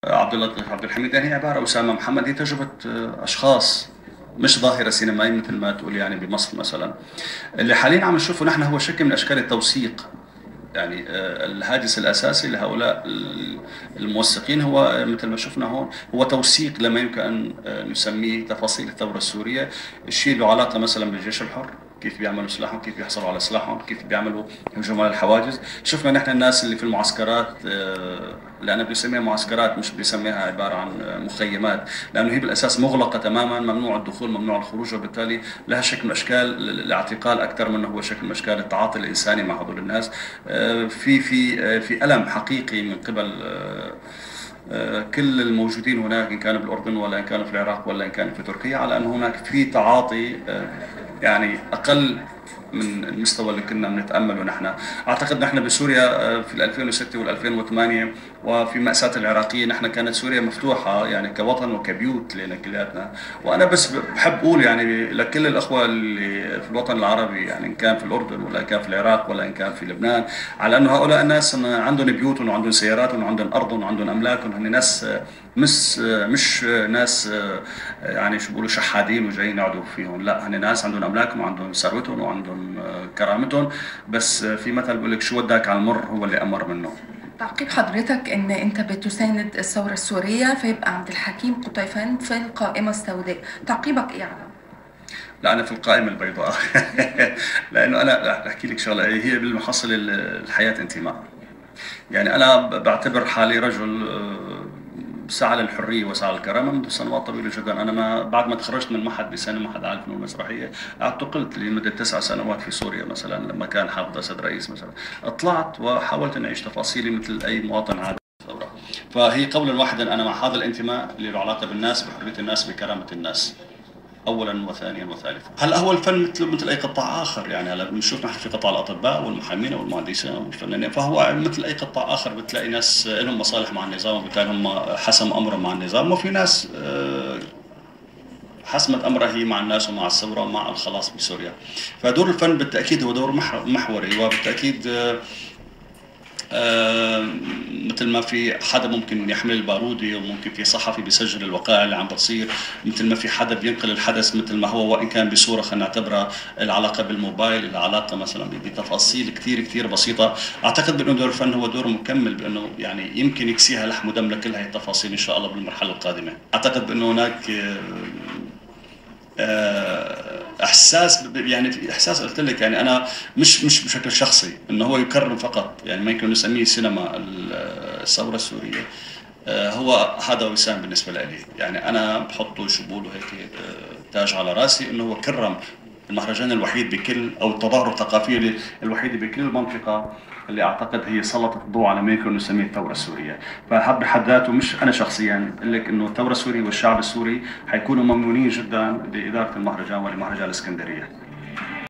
عبد اللطيف عبد الحميد، يعني هي عباره اسامه محمد، هي تجربه اشخاص، مش ظاهره سينمائيه مثل ما تقول يعني بمصر مثلا. اللي حاليا عم نشوفه نحن هو شكل من اشكال التوثيق. يعني الهاجس الاساسي لهؤلاء الموثقين هو مثل ما شفنا هون، هو توثيق لما يمكن ان نسميه تفاصيل الثوره السوريه، الشيء له علاقه مثلا بالجيش الحر، كيف بيعملوا سلاحهم، كيف بيحصلوا على سلاحهم، كيف بيعملوا هجوم على الحواجز. شفنا نحن الناس اللي في المعسكرات، اللي انا بسميها معسكرات مش بسميها عباره عن مخيمات، لانه هي بالاساس مغلقه تماما، ممنوع الدخول ممنوع الخروج، وبالتالي لها شكل من اشكال الاعتقال اكثر من انه هو شكل من اشكال التعاطي الانساني مع هذول الناس. في الم حقيقي من قبل كل الموجودين هناك، ان كان بالاردن ولا ان كان في العراق ولا ان كان في تركيا، على ان هناك في تعاطي يعني اقل من المستوى اللي كنا بنتامله نحن. اعتقد نحن بسوريا في 2006 وال 2008 وفي مأساة العراقية، نحن كانت سوريا مفتوحة يعني كوطن وكبيوت لنا كلياتنا. وانا بس بحب اقول يعني لكل الاخوة اللي في الوطن العربي، يعني ان كان في الاردن ولا ان كان في العراق ولا ان كان في لبنان، على انه هؤلاء الناس عندهم بيوتهم وعندهم سياراتهم وعندهم ارضهم وعندهم املاكهم، هن ناس مش ناس يعني شو بيقولوا شحادين وجايين يقعدوا فيهم، لا، هن ناس عندهم املاكهم وعندهم ثروتهم وعندهم كرامتهم. بس في مثل بيقول لك شو وداك على المر هو اللي امر منه. تعقيب حضرتك ان انت بتساند الثورة السورية فيبقى عبد الحكيم قطيفان في القائمة السوداء، تعقيبك ايه على؟ لا، انا في القائمه البيضاء. لانه انا رح احكي لك شغله، هي بالمحصل الحياه انتماء. يعني انا بعتبر حالي رجل سعى للحريه وسعى للكرامه منذ سنوات طويله جدا. انا ما بعد ما تخرجت من معهد بسنه، معهد عالي الفنون المسرحيه، اعتقلت لمده 9 سنوات في سوريا مثلا لما كان حافظ اسد رئيس مثلا. طلعت وحاولت ان اعيش تفاصيلي مثل اي مواطن عادي. فهي قولا واحدا انا مع هذا الانتماء اللي له علاقه بالناس، بحريه الناس، بكرامه الناس، اولا وثانيا وثالثا. هلا هو الفن مثل اي قطاع اخر، يعني هلا بنشوف نحن في قطاع الاطباء والمحامين والمهندسين والفنانين، فهو مثل اي قطاع اخر بتلاقي ناس لهم مصالح مع النظام وبالتالي هم حسم امرهم مع النظام، وفي ناس حسمت امرها هي مع الناس ومع الثوره ومع الخلاص بسوريا. فدور الفن بالتاكيد هو دور محوري، وبالتاكيد مثل ما في حدا ممكن يحمل البارودي، وممكن في صحفي بيسجل الوقائع اللي عم بتصير، مثل ما في حدا بينقل الحدث مثل ما هو وان كان بصوره خلينا نعتبرها العلاقه بالموبايل، العلاقه مثلا بتفاصيل كثير كثير بسيطه. اعتقد بانه دور الفن هو دور مكمل، بانه يعني يمكن يكسيها لحم ودم لكل هذه التفاصيل ان شاء الله بالمرحله القادمه. اعتقد بانه هناك احساس، يعني في احساس قلت لك، يعني انا مش بشكل شخصي انه هو يكرم فقط، يعني ما يمكن نسميه سينما الثوره السوريه. هو هذا وسام بالنسبه لي، يعني انا بحطه شو بقولوا هيك تاج على راسي، انه هو كرم المهرجان الوحيد بكل، او التظاهره الثقافيه الوحيده بكل المنطقه اللي اعتقد هي سلطت الضوء على ما يمكن نسميه الثوره السوريه. فهذا بحد ذاته، مش انا شخصيا بقول لك انه الثوره السوريه والشعب السوري حيكونوا ممنونين جدا لاداره المهرجان ولمهرجان الاسكندريه.